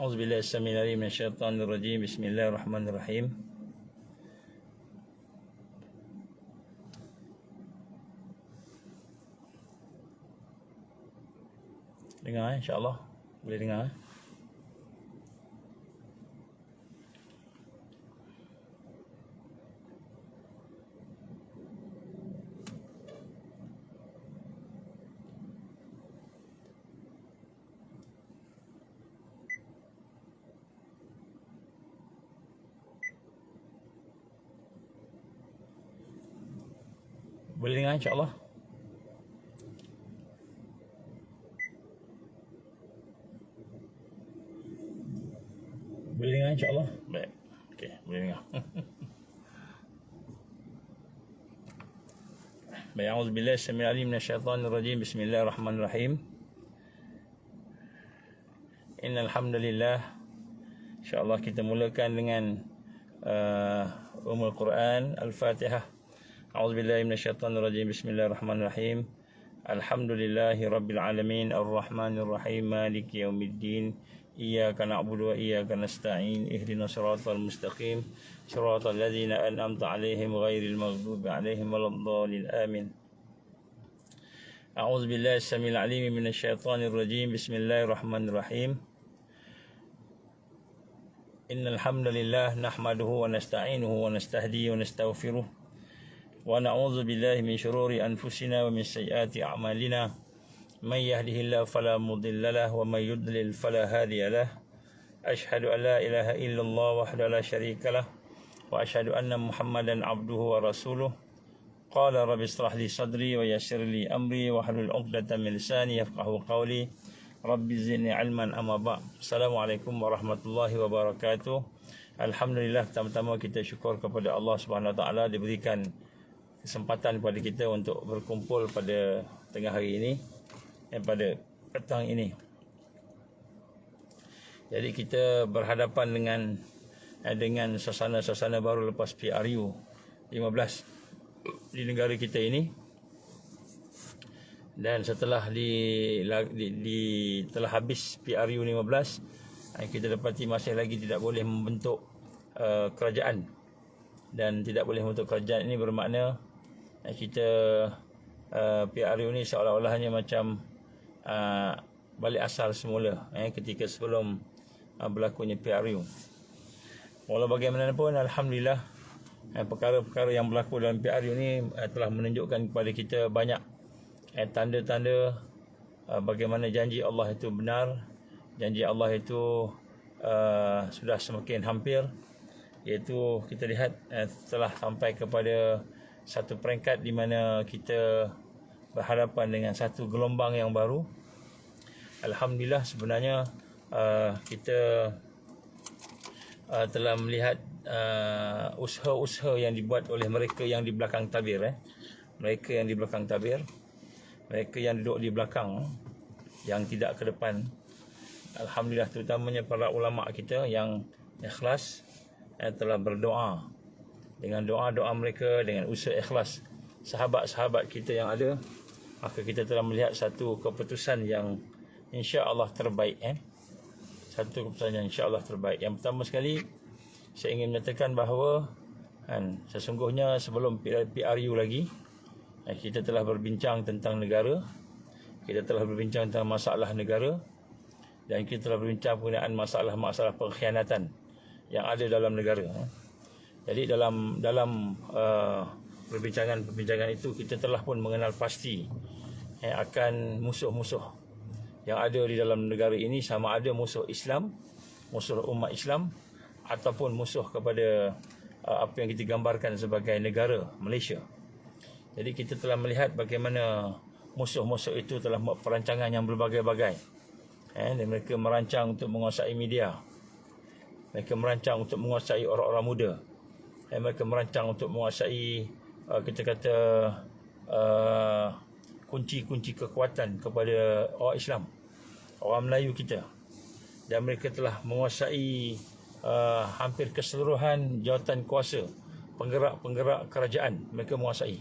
Auzubillahi samil alim minasyaitonir rajim. Bismillahirrahmanirrahim. Dengar insya-Allah. Boleh dengar. Boleh dengar insya-Allah. Boleh dengar insya-Allah. Baik. Okey, boleh dengar. Baik, auzubillahi samil alim minasyaitonir rajim. Bismillahirrahmanirrahim. Innal hamdalillah. Insya-Allah kita mulakan dengan Ummul Quran Al-Fatihah. A'udzubillahi minasyaitonirrajim. Bismillahirrahmanirrahim. Alhamdulillahi rabbil alamin arrahmanir rahim maliki yaumiddin. Iyyaka na'budu wa iyyaka nasta'in. Ihdinas siratal mustaqim. Siratal ladzina an'amta 'alaihim ghairil maghdubi 'alaihim waladdallin. Amin. A'udzubillahi samil alim minasyaitonir rajim. Bismillahirrahmanirrahim. Innal hamdalillah nahmaduhu wa nasta'inuhu wa nastahdihi wa nastaghfiruh. ونعوذ بالله من شرور أنفسنا ومن سيئات أعمالنا من يهده الله فلا مضل له ومن يضلل فلا هادي له أشهد أن لا إله إلا الله وحده لا شريك له وأشهد أن محمدا عبده ورسوله قال رب اشرح لي صدري ويسر لي أمري واحلل عقدة من لساني يفقهوا قولي رب زدني علما أما بعد. Assalamualaikum warahmatullahi wabarakatuh. Alhamdulillah, pertama-tama kita syukur kepada Allah Subhanahu Wa Taala diberikan kesempatan kepada kita untuk berkumpul pada tengah hari ini, pada petang ini. Jadi kita berhadapan dengan suasana baru lepas PRU 15 di negara kita ini. Dan setelah telah habis PRU 15, kita dapati masih lagi tidak boleh membentuk kerajaan. Dan tidak boleh membentuk kerajaan ini bermakna kita PRU ni seolah-olahnya macam balik asal semula ketika sebelum berlakunya PRU. Walau bagaimanapun, alhamdulillah, perkara-perkara yang berlaku dalam PRU ni telah menunjukkan kepada kita banyak tanda-tanda bagaimana janji Allah itu benar. Janji Allah itu sudah semakin hampir, iaitu kita lihat telah sampai kepada satu peringkat di mana kita berhadapan dengan satu gelombang yang baru. Alhamdulillah, sebenarnya kita telah melihat usaha-usaha yang dibuat oleh mereka yang di belakang tabir, mereka yang di belakang tabir, mereka yang duduk di belakang, yang tidak ke depan. Alhamdulillah, terutamanya para ulama kita yang ikhlas telah berdoa. Dengan doa-doa mereka, dengan usaha ikhlas sahabat-sahabat kita yang ada, maka kita telah melihat satu keputusan yang insya-Allah terbaik. Satu keputusan yang insya-Allah terbaik. Yang pertama sekali, saya ingin menyatakan bahawa sesungguhnya sebelum PRU lagi, kita telah berbincang tentang negara, kita telah berbincang tentang masalah negara, dan kita telah berbincang mengenai masalah-masalah pengkhianatan yang ada dalam negara. Jadi dalam perbincangan itu, kita telah pun mengenal pasti akan musuh-musuh yang ada di dalam negara ini, sama ada musuh Islam, musuh umat Islam, ataupun musuh kepada apa yang kita gambarkan sebagai negara Malaysia. Jadi kita telah melihat bagaimana musuh-musuh itu telah membuat perancangan yang berbagai-bagai. Dan mereka merancang untuk menguasai media. Mereka merancang untuk menguasai orang-orang muda. Mereka merancang untuk menguasai kita kata kunci-kunci kekuatan kepada orang Islam, orang Melayu kita. Dan mereka telah menguasai hampir keseluruhan jawatan kuasa, penggerak-penggerak kerajaan mereka menguasai.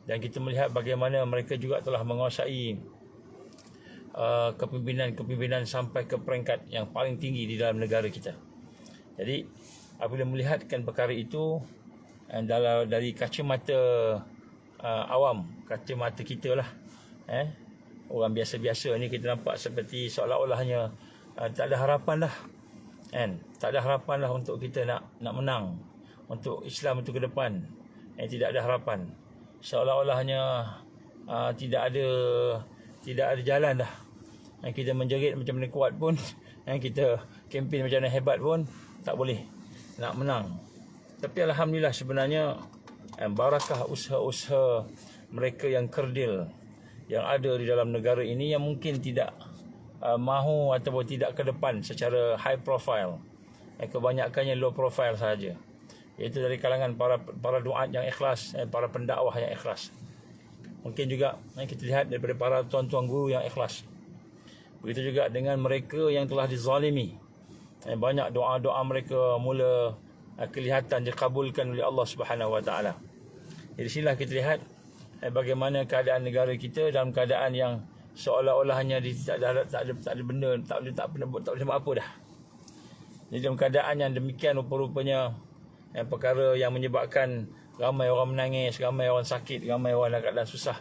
Dan kita melihat bagaimana mereka juga telah menguasai kepimpinan sampai ke peringkat yang paling tinggi di dalam negara kita. Jadi apabila melihatkan perkara itu dari kacamata awam, kacamata kita lah, orang biasa-biasa ni, kita nampak seperti seolah-olahnya tak ada harapan dah, tak ada harapan lah untuk kita nak menang, untuk Islam itu ke depan. Tidak ada harapan, seolah-olahnya tidak ada jalan dah. Kita menjerit macam mana kuat pun, kita kempen macam mana hebat pun, tak boleh nak menang. Tapi alhamdulillah, sebenarnya barakah usaha-usaha mereka yang kerdil yang ada di dalam negara ini, yang mungkin tidak mahu ataupun tidak ke depan secara high profile, kebanyakannya low profile sahaja, iaitu dari kalangan para duat yang ikhlas, para pendakwah yang ikhlas. Mungkin juga kita lihat daripada para tuan-tuan guru yang ikhlas. Begitu juga dengan mereka yang telah dizalimi, banyak doa-doa mereka mula kelihatan dikabulkan oleh Allah Subhanahu Wa Taala. Jadi sinilah kita lihat bagaimana keadaan negara kita dalam keadaan yang seolah-olahnya tak ada benda, tak boleh buat apa dah. Jadi dalam keadaan yang demikian, rupa-rupanya perkara yang menyebabkan ramai orang menangis, ramai orang sakit, ramai orang dalam keadaan susah,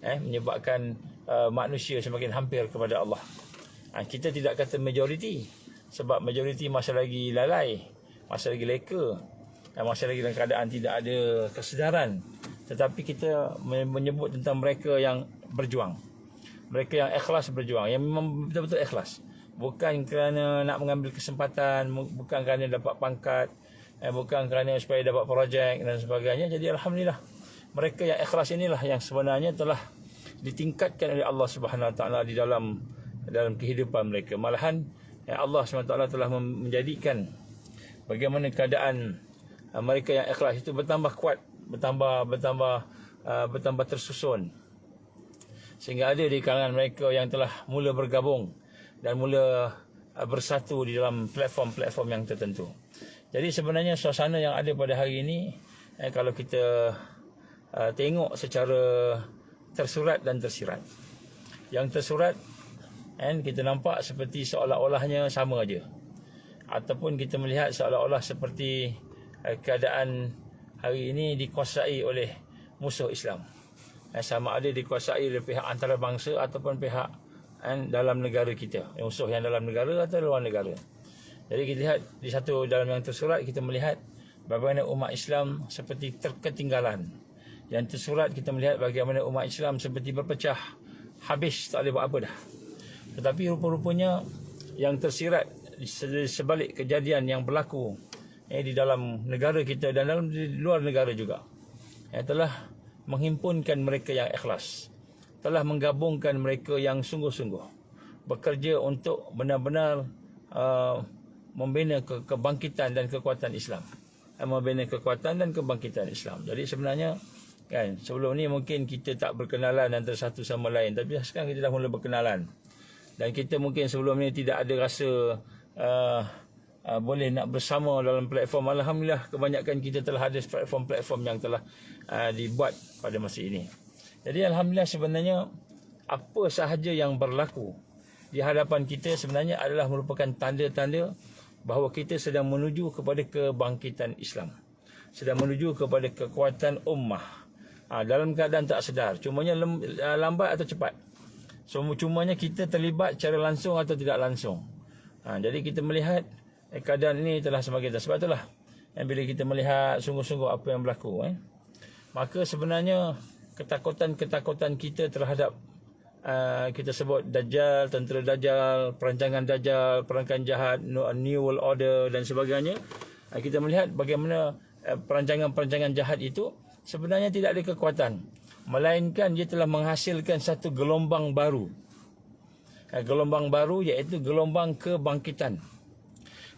menyebabkan manusia semakin hampir kepada Allah. Kita tidak kata majoriti, sebab majoriti masih lagi lalai, masih lagi leka, masih lagi dalam keadaan tidak ada kesedaran. Tetapi kita menyebut tentang mereka yang berjuang, mereka yang ikhlas berjuang, yang memang betul-betul ikhlas, bukan kerana nak mengambil kesempatan, bukan kerana dapat pangkat, bukan kerana supaya dapat projek dan sebagainya. Jadi alhamdulillah, mereka yang ikhlas inilah yang sebenarnya telah ditingkatkan oleh Allah Subhanahu Wa Taala di dalam kehidupan mereka. Malahan Allah Subhanahu Wa Taala telah menjadikan bagaimana keadaan mereka yang ikhlas itu bertambah kuat, bertambah tersusun, sehingga ada di kalangan mereka yang telah mula bergabung dan mula bersatu di dalam platform-platform yang tertentu. Jadi sebenarnya suasana yang ada pada hari ini, kalau kita tengok secara tersurat dan tersirat, yang tersurat kita nampak seperti seolah-olahnya sama aja, ataupun kita melihat seolah-olah seperti keadaan hari ini dikuasai oleh musuh Islam, sama ada dikuasai oleh pihak antarabangsa ataupun pihak dalam negara kita, musuh yang dalam negara atau luar negara. Jadi kita lihat di satu dalam yang tersurat, kita melihat bagaimana umat Islam seperti terketinggalan. Yang tersurat kita melihat bagaimana umat Islam seperti berpecah habis, tak boleh buat apa dah. Tetapi rupa-rupanya yang tersirat sebalik kejadian yang berlaku di dalam negara kita dan di luar negara juga, telah menghimpunkan mereka yang ikhlas, telah menggabungkan mereka yang sungguh-sungguh bekerja untuk benar-benar membina kebangkitan dan kekuatan Islam, membina kekuatan dan kebangkitan Islam. Jadi sebenarnya sebelum ni mungkin kita tak berkenalan antara satu sama lain, tapi sekarang kita dah mula berkenalan. Dan kita mungkin sebelum ni tidak ada rasa boleh nak bersama dalam platform. Alhamdulillah, kebanyakan kita telah ada platform-platform yang telah dibuat pada masa ini. Jadi alhamdulillah, sebenarnya apa sahaja yang berlaku di hadapan kita sebenarnya adalah merupakan tanda-tanda bahawa kita sedang menuju kepada kebangkitan Islam, sedang menuju kepada kekuatan ummah, dalam keadaan tak sedar, cumanya lambat atau cepat. Cumanya kita terlibat secara langsung atau tidak langsung. Jadi kita melihat keadaan ini telah semakin sebab itulah bila kita melihat sungguh-sungguh apa yang berlaku, maka sebenarnya ketakutan kita terhadap kita sebut Dajjal, tentera Dajjal, perancangan Dajjal, perancangan jahat, New World Order dan sebagainya, kita melihat bagaimana perancangan-perancangan jahat itu sebenarnya tidak ada kekuatan, melainkan dia telah menghasilkan satu gelombang baru. Gelombang baru iaitu gelombang kebangkitan.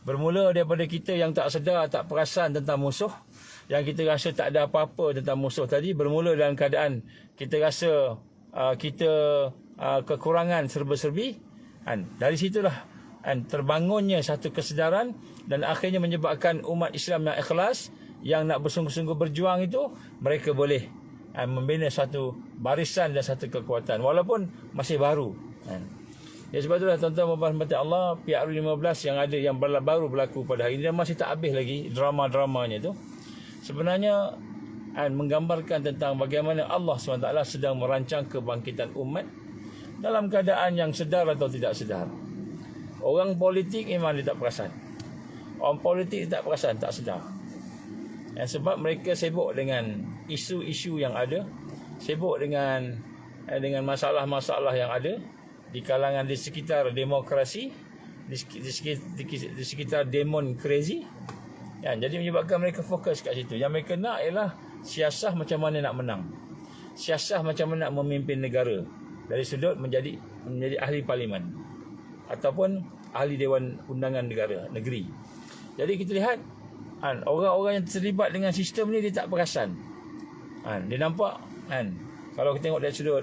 Bermula daripada kita yang tak sedar, tak perasan tentang musuh, yang kita rasa tak ada apa-apa tentang musuh tadi, bermula dalam keadaan kita rasa kita kekurangan serba-serbi. Dari situlah terbangunnya satu kesedaran dan akhirnya menyebabkan umat Islam yang ikhlas, yang nak bersungguh-sungguh berjuang itu, mereka boleh membina satu barisan dan satu kekuatan walaupun masih baru. Ya, sebab itulah tuan-tuan dan puan Allah, PRU15 yang ada, yang baru berlaku pada hari ini dan masih tak habis lagi drama-dramanya tu, sebenarnya menggambarkan tentang bagaimana Allah SWT sedang merancang kebangkitan umat dalam keadaan yang sedar atau tidak sedar. Orang politik memang dia tak perasan. Orang politik tak perasan, tak sedar. Sebab mereka sibuk dengan isu-isu yang ada, sibuk dengan masalah-masalah yang ada di kalangan, di sekitar demokrasi, di sekitar demon crazy. Jadi menyebabkan mereka fokus kat situ. Yang mereka nak ialah siasah macam mana nak menang, siasah macam mana nak memimpin negara dari sudut menjadi ahli parlimen ataupun ahli Dewan Undangan negeri. Jadi kita lihat orang-orang yang terlibat dengan sistem ni dia tak perasan. Dia nampak kalau kita tengok dari sudut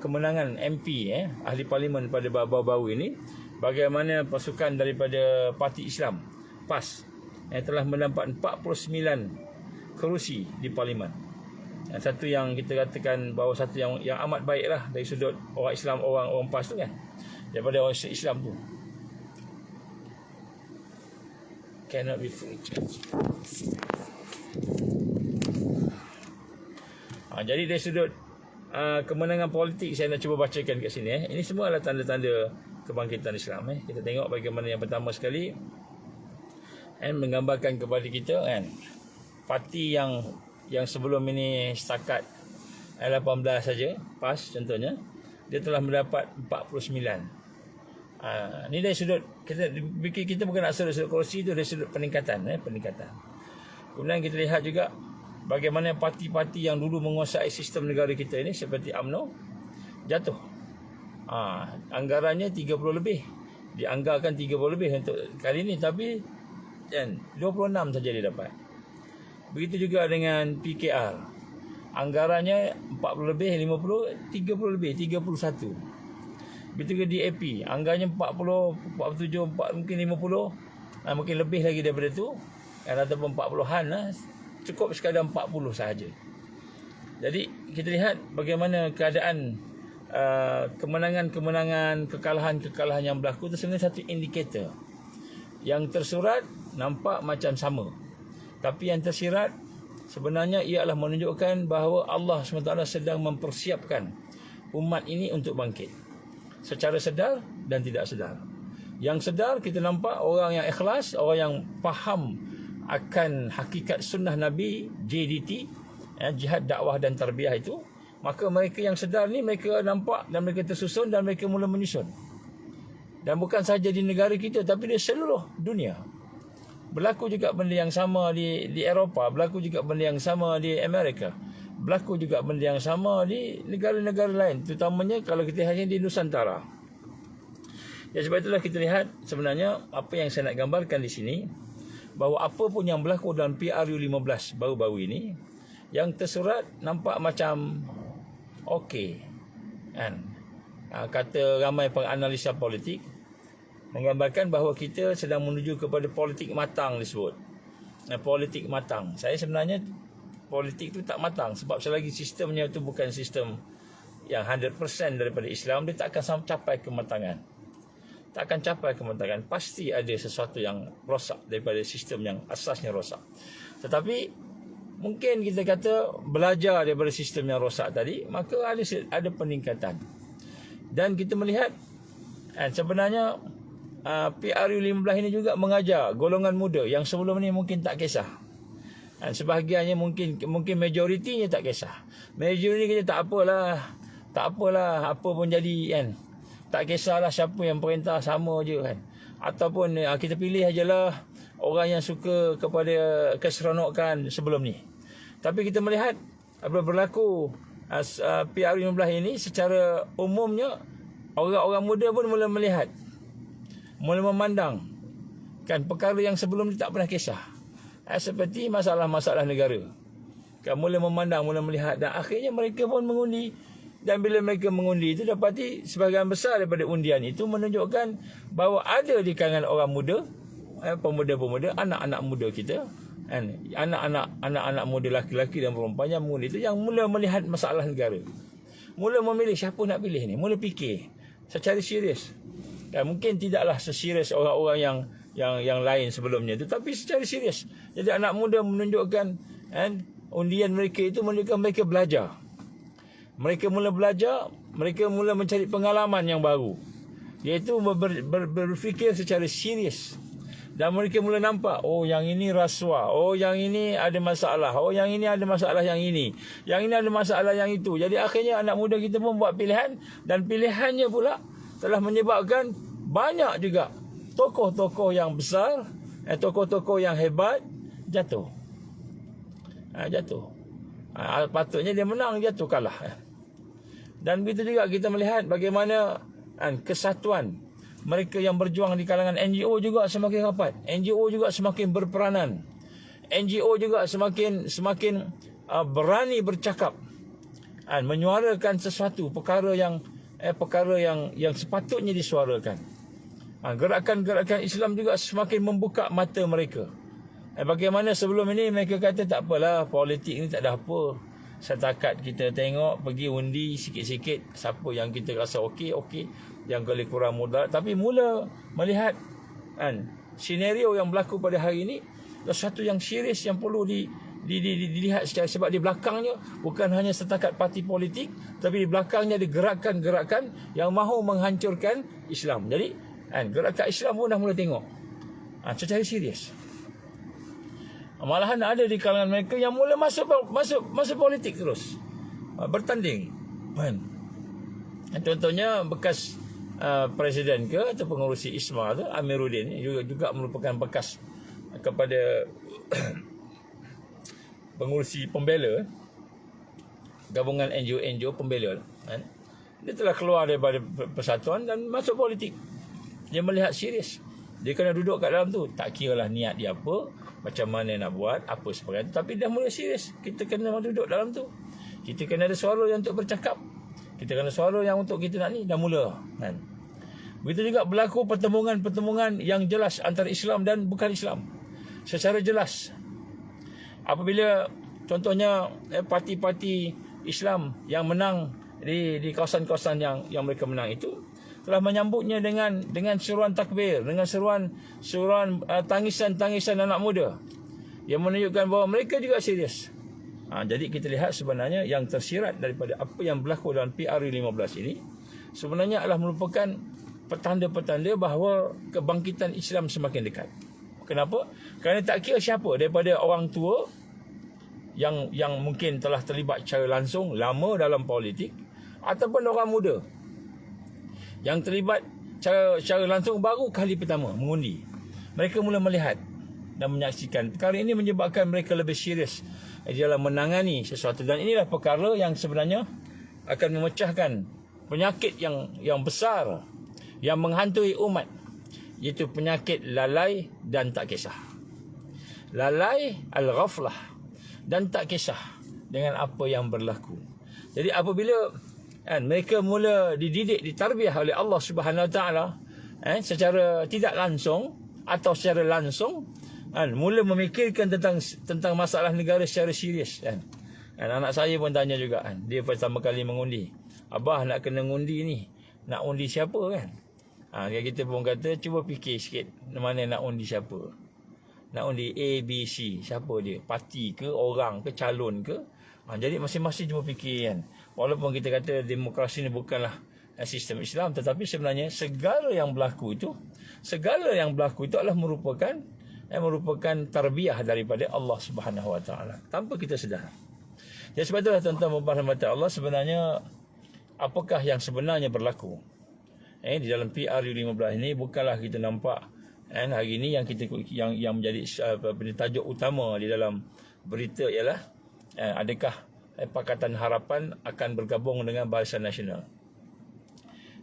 kemenangan MP ahli parlimen pada baru-baru ini, bagaimana pasukan daripada Parti Islam PAS yang telah mendapat 49 kerusi di parlimen. Satu yang kita katakan bahawa satu yang amat baiklah dari sudut orang Islam, orang PAS tu kan, daripada orang Islam tu. Cannot be free. Jadi dari sudut kemenangan politik, saya nak cuba bacakan kat sini. Ini semua adalah tanda-tanda kebangkitan Islam. Kita tengok bagaimana yang pertama sekali menggambarkan kepada kita parti yang sebelum ini setakat 18 saja, PAS contohnya, dia telah mendapat 49. Ini dari sudut kita bukan nak sudut kursi, itu dari sudut peningkatan. Kemudian kita lihat juga bagaimana parti-parti yang dulu menguasai sistem negara kita ini seperti UMNO jatuh. Anggarannya 30 lebih, dianggarkan 30 lebih untuk kali ini, tapi 26 saja dia dapat. Begitu juga dengan PKR, anggarannya 40 lebih, 50, 30 lebih, 31. Begitu juga DAP, anggarannya 40, 47, mungkin 50, mungkin lebih lagi daripada itu, ataupun 40-an, cukup sekadar 40 sahaja. Jadi kita lihat bagaimana keadaan kemenangan-kemenangan, kekalahan-kekalahan yang berlaku itu sebenarnya satu indikator. Yang tersurat nampak macam sama, tapi yang tersirat sebenarnya ialah menunjukkan bahawa Allah SWT sedang mempersiapkan umat ini untuk bangkit secara sedar dan tidak sedar. Yang sedar, kita nampak orang yang ikhlas, orang yang faham akan hakikat sunnah Nabi, JDT, jihad, dakwah dan tarbiyah itu. Maka mereka yang sedar ni, mereka nampak dan mereka tersusun dan mereka mula menyusun. Dan bukan sahaja di negara kita, tapi di seluruh dunia. Berlaku juga benda yang sama di Eropah, berlaku juga benda yang sama di Amerika, berlaku juga benda yang sama di negara-negara lain, terutamanya kalau kita hanya di Nusantara. Sebab itulah kita lihat sebenarnya apa yang saya nak gambarkan di sini, bahawa apa pun yang berlaku dalam PRU15 baru-baru ini, yang tersurat nampak macam okey, kata ramai penganalisa politik, menggambarkan bahawa kita sedang menuju kepada politik matang disebut. Politik matang. Saya sebenarnya politik tu tak matang, sebab selagi sistemnya itu bukan sistem yang 100% daripada Islam, dia tak akan capai kematangan. Tak akan capai kematangan. Pasti ada sesuatu yang rosak daripada sistem yang asasnya rosak. Tetapi mungkin kita kata belajar daripada sistem yang rosak tadi, maka ada peningkatan. Dan kita melihat sebenarnya PRU15 ini juga mengajar golongan muda yang sebelum ni mungkin tak kisah. Sebahagiannya mungkin majoritinya tak kisah. Majoriti kita tak apalah, apa pun jadi kan. Tak kisahlah siapa yang perintah, sama je kan. Ataupun kita pilih ajalah orang yang suka kepada keseronokan sebelum ni. Tapi kita melihat apabila berlaku PRU15 ini, secara umumnya orang-orang muda pun mula melihat, mula memandang kan perkara yang sebelum ni tak pernah kisah, seperti masalah-masalah negara kan, mula memandang, mula melihat, dan akhirnya mereka pun mengundi. Dan bila mereka mengundi itu, dapati sebahagian besar daripada undian itu menunjukkan bahawa ada di kalangan orang muda, pemuda-pemuda, anak-anak muda kita, anak-anak muda laki-laki dan perempuan yang mengundi itu, yang mula melihat masalah negara, mula memilih siapa nak pilih ni, mula fikir secara serius. Mungkin tidaklah seserius orang-orang yang lain sebelumnya, tetapi secara serius. Jadi anak muda menunjukkan, undian mereka itu menunjukkan mereka belajar. Mereka mula belajar, mereka mula mencari pengalaman yang baru, iaitu berfikir secara serius. Dan mereka mula nampak, oh yang ini rasuah, oh yang ini ada masalah, oh yang ini ada masalah yang ini, yang ini ada masalah yang itu. Jadi akhirnya anak muda kita pun buat pilihan, dan pilihannya pula telah menyebabkan banyak juga tokoh-tokoh yang besar, tokoh-tokoh yang hebat jatuh. Patutnya dia menang, jatuh kalah. Dan begitu juga kita melihat bagaimana kesatuan mereka yang berjuang di kalangan NGO juga semakin rapat. NGO juga semakin berperanan. NGO juga semakin berani bercakap, menyuarakan sesuatu perkara yang sepatutnya disuarakan. Gerakan-gerakan Islam juga semakin membuka mata mereka. Bagaimana sebelum ini mereka kata tak apalah, politik ni tak ada apa. Setakat kita tengok, pergi undi sikit-sikit, siapa yang kita rasa okey, yang lebih kurang mudarat. Tapi mula melihat senario yang berlaku pada hari ini, sesuatu yang serius yang perlu dilihat secara, sebab di belakangnya bukan hanya setakat parti politik, tapi di belakangnya ada gerakan-gerakan yang mahu menghancurkan Islam. Jadi gerakan Islam pun dah mula tengok secara serius. Malahan ada di kalangan mereka yang mula masuk politik terus, bertanding. Contohnya bekas presiden ke atau pengurusi ISMA tu, Amiruddin, juga merupakan bekas kepada pengurusi pembela, gabungan NGO pembela. Dia telah keluar daripada persatuan dan masuk politik. Dia melihat serius, dia kena duduk kat dalam tu. Tak kiralah niat dia apa, macam mana nak buat, apa sebagainya, tapi dah mula serius. Kita kena duduk dalam tu. Kita kena ada suara yang untuk bercakap. Kita kena suara yang untuk kita nak ni. Dah mula. Begitu juga berlaku pertemuan-pertemuan yang jelas antara Islam dan bukan Islam. Secara jelas. Apabila contohnya parti-parti Islam yang menang di kawasan-kawasan yang mereka menang itu, telah menyambutnya dengan seruan takbir, dengan seruan tangisan anak muda, yang menunjukkan bahawa mereka juga serius. Jadi kita lihat sebenarnya yang tersirat daripada apa yang berlaku dalam PRU15 ini sebenarnya adalah merupakan petanda-petanda bahawa kebangkitan Islam semakin dekat. Kenapa? Kerana tak kira siapa, daripada orang tua yang mungkin telah terlibat secara langsung lama dalam politik, ataupun orang muda yang terlibat secara langsung baru kali pertama mengundi. Mereka mula melihat dan menyaksikan. Perkara ini menyebabkan mereka lebih serius di dalam menangani sesuatu. Dan inilah perkara yang sebenarnya akan memecahkan penyakit yang besar yang menghantui umat, iaitu penyakit lalai dan tak kisah. Lalai, al-ghaflah, dan tak kisah dengan apa yang berlaku. Jadi apabila mereka mula dididik, ditarbiah oleh Allah Subhanahu Wa Taala secara tidak langsung atau secara langsung, mula memikirkan tentang masalah negara secara serius. Anak saya pun tanya juga, dia pertama kali mengundi, abah nak kena ngundi ni, nak undi siapa kan? Kita pun kata cuba fikir sikit, mana nak undi siapa? Nak undi A, B, C, siapa dia? Parti ke, orang ke, calon ke? Jadi masing-masing cuba fikir kan. Walaupun kita kata demokrasi ni bukanlah sistem Islam, tetapi sebenarnya segala yang berlaku itu adalah merupakan tarbiyah daripada Allah Subhanahu Wa Taala tanpa kita sedar. Jadi sebab itulah tuan-tuan dan puan-puan Allah, sebenarnya apakah yang sebenarnya berlaku di dalam PRU15 ini bukanlah kita nampak hari ini yang menjadi tajuk utama di dalam berita ialah adakah Pakatan Harapan akan bergabung dengan Barisan Nasional.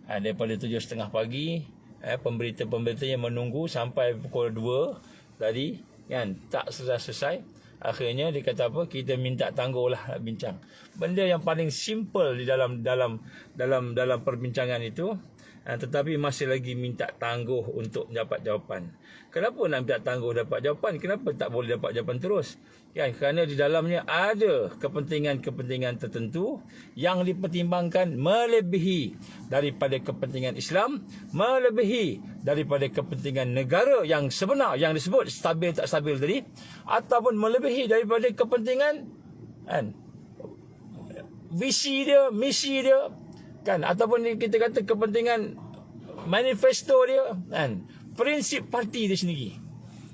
Daripada 7.30 pagi pemberita-pemberitanya menunggu sampai pukul 2 tadi kan, tak selesai. Akhirnya dia kata apa, kita minta tangguhlah bincang. Benda yang paling simple di dalam perbincangan itu tetapi masih lagi minta tangguh untuk dapat jawapan. Kenapa nak minta tangguh dapat jawapan? Kenapa tak boleh dapat jawapan terus? Kerana di dalamnya ada kepentingan-kepentingan tertentu yang dipertimbangkan melebihi daripada kepentingan Islam, melebihi daripada kepentingan negara yang sebenar yang disebut stabil tak stabil tadi, ataupun melebihi daripada kepentingan visi dia, misi dia, ataupun kita kata kepentingan manifesto dia, prinsip parti dia sendiri.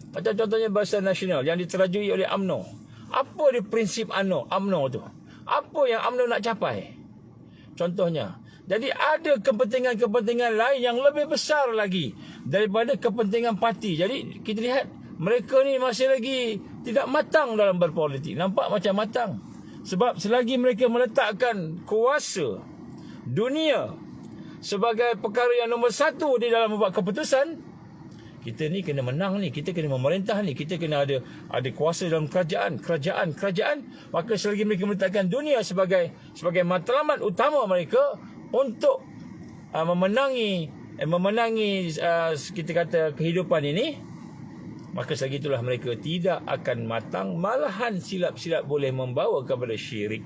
Macam contohnya Barisan Nasional yang diterajui oleh UMNO. Apa dia prinsip UMNO tu? Apa yang UMNO nak capai? Contohnya, jadi ada kepentingan-kepentingan lain yang lebih besar lagi daripada kepentingan parti. Jadi kita lihat mereka ni masih lagi tidak matang dalam berpolitik. Nampak macam matang. Sebab selagi mereka meletakkan kuasa dunia sebagai perkara yang nombor satu di dalam membuat keputusan, kita ni kena menang ni, kita kena memerintah ni, kita kena ada kuasa dalam kerajaan, maka selagi mereka meletakkan dunia sebagai matlamat utama mereka untuk memenangi kita kata kehidupan ini, maka selagi itulah mereka tidak akan matang, malahan silap-silap boleh membawa kepada syirik.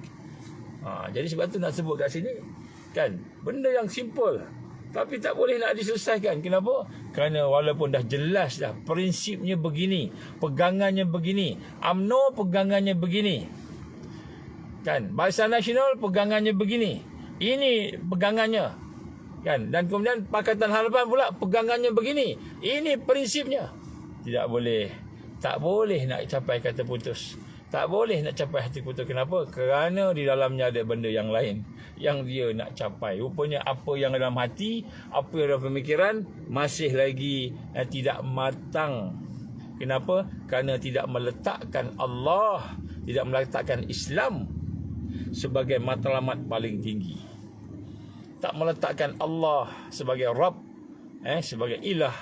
Jadi sebab tu nak sebut kat sini, benda yang simple tapi tak boleh nak diselesaikan. Kenapa? Kerana walaupun dah jelas dah prinsipnya begini, pegangannya begini, UMNO pegangannya begini, Barisan Nasional pegangannya begini, ini pegangannya, dan kemudian Pakatan Harapan pula pegangannya begini, ini prinsipnya. Tak boleh nak capai kata putus. Tak boleh nak capai hati putus. Kenapa? Kerana di dalamnya ada benda yang lain yang dia nak capai. Rupanya apa yang dalam hati, apa yang dalam pemikiran masih lagi tidak matang. Kenapa? Kerana tidak meletakkan Allah, tidak meletakkan Islam sebagai matlamat paling tinggi. Tak meletakkan Allah sebagai Rabb, sebagai ilah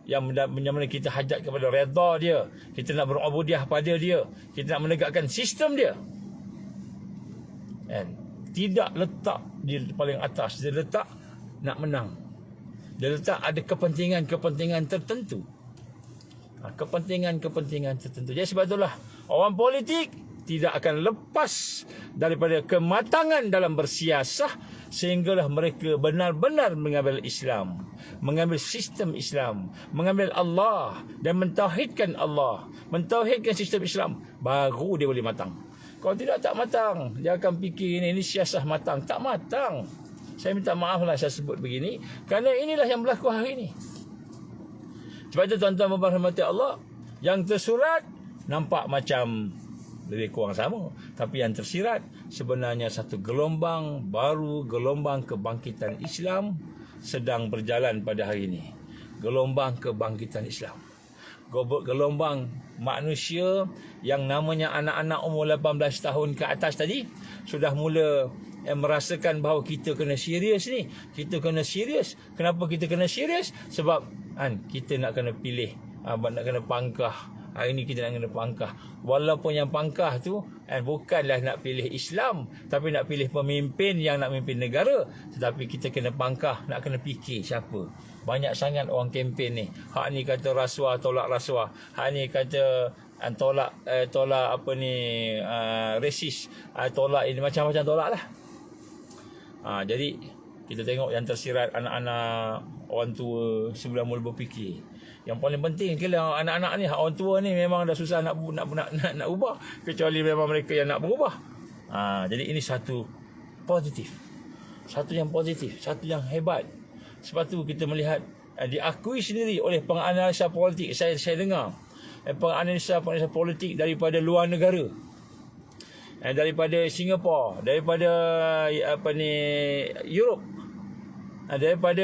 yang mana kita hajat kepada redha dia, kita nak berubudiah pada dia, kita nak menegakkan sistem dia. Tidak letak di paling atas, dia letak nak menang. Dia letak ada kepentingan-kepentingan tertentu. Kepentingan-kepentingan tertentu. Jadi sebab itulah orang politik tidak akan lepas daripada kematangan dalam bersiasah sehinggalah mereka benar-benar mengambil Islam, mengambil sistem Islam, mengambil Allah dan mentauhidkan Allah, mentauhidkan sistem Islam, baru dia boleh matang. Kalau tidak, tak matang. Dia akan fikir ini siasah matang. Tak matang. Saya minta maaflah saya sebut begini, kerana inilah yang berlaku hari ini. Sebab itu tuan-tuan berhormati Allah, yang tersurat nampak macam lebih kurang sama, tapi yang tersirat sebenarnya satu gelombang baru, gelombang kebangkitan Islam sedang berjalan pada hari ini. Gelombang kebangkitan Islam, gelombang manusia yang namanya anak-anak umur 18 tahun ke atas tadi sudah mula merasakan bahawa kita kena serius ni. Kita kena serius. Kenapa kita kena serius? Sebab kita nak kena pilih, nak kena pangkah. Hari ini kita nak kena pangkah. Walaupun yang pangkah tu bukanlah nak pilih Islam, tapi nak pilih pemimpin yang nak memimpin negara. Tetapi kita kena pangkah, nak kena fikir siapa. Banyak sangat orang kempen ni. Hak ni kata rasuah, tolak rasuah. Hak ni kata tolak apa ni, resis, tolak ini, macam-macam tolak lah. Jadi kita tengok yang tersirat anak-anak, orang tua sebelum mula berfikir. Yang paling penting kalau anak-anak ni, orang tua ni memang dah susah nak ubah, kecuali memang mereka yang nak berubah. Jadi ini satu positif. Satu yang positif, satu yang hebat. Sebab tu kita melihat diakui sendiri oleh penganalisa politik. Saya dengar penganalisa politik daripada luar negara, daripada Singapura, daripada Europe, daripada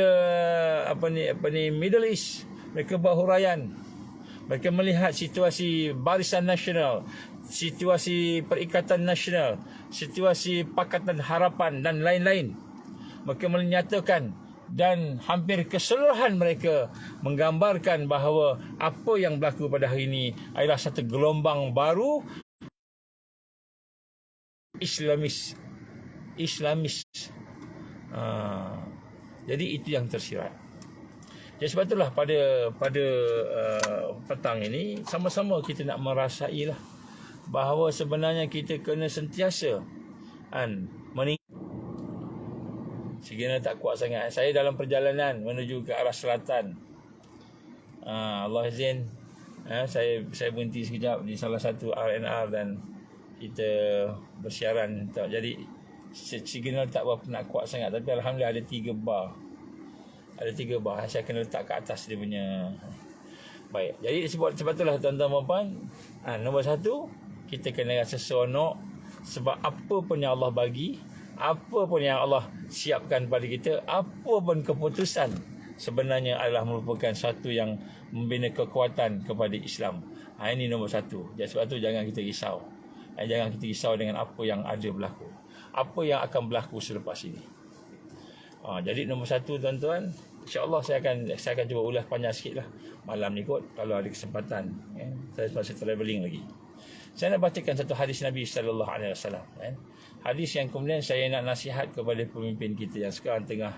Middle East. Mereka berhuraian. Mereka melihat situasi Barisan Nasional, situasi Perikatan Nasional, situasi Pakatan Harapan dan lain-lain. Mereka menyatakan dan hampir keseluruhan mereka menggambarkan bahawa apa yang berlaku pada hari ini adalah satu gelombang baru Islamis. Jadi itu yang tersirat. Jadi sebab itulah pada petang ini sama-sama kita nak merasailah bahawa sebenarnya kita kena sentiasa signal tak kuat sangat. Saya dalam perjalanan menuju ke arah selatan. Allah izin, saya berhenti sekejap di salah satu RNR dan kita bersiaran. Jadi signal tak berapa nak kuat sangat, tapi alhamdulillah ada 3 bar. Ada 3 bar. Saya kena letak ke atas dia punya. Baik. Jadi sebab itulah tuan-tuan dan puan, nombor 1, kita kena rasa seronok sebab apa pun yang Allah bagi, apa pun yang Allah siapkan pada kita, apa pun keputusan sebenarnya adalah merupakan satu yang membina kekuatan kepada Islam. Ini nombor 1. Jadi sebab itu jangan kita risau. Jangan kita risau dengan apa yang ada berlaku. Apa yang akan berlaku selepas ini. Jadi nombor 1 tuan-tuan, insya-Allah saya akan cuba ulas panjang sikitlah malam ni kot kalau ada kesempatan. Saya masih travelling lagi. Saya nak bacakan satu hadis Nabi sallallahu alaihi wasallam. Hadis yang kemudian saya nak nasihat kepada pemimpin kita yang sekarang tengah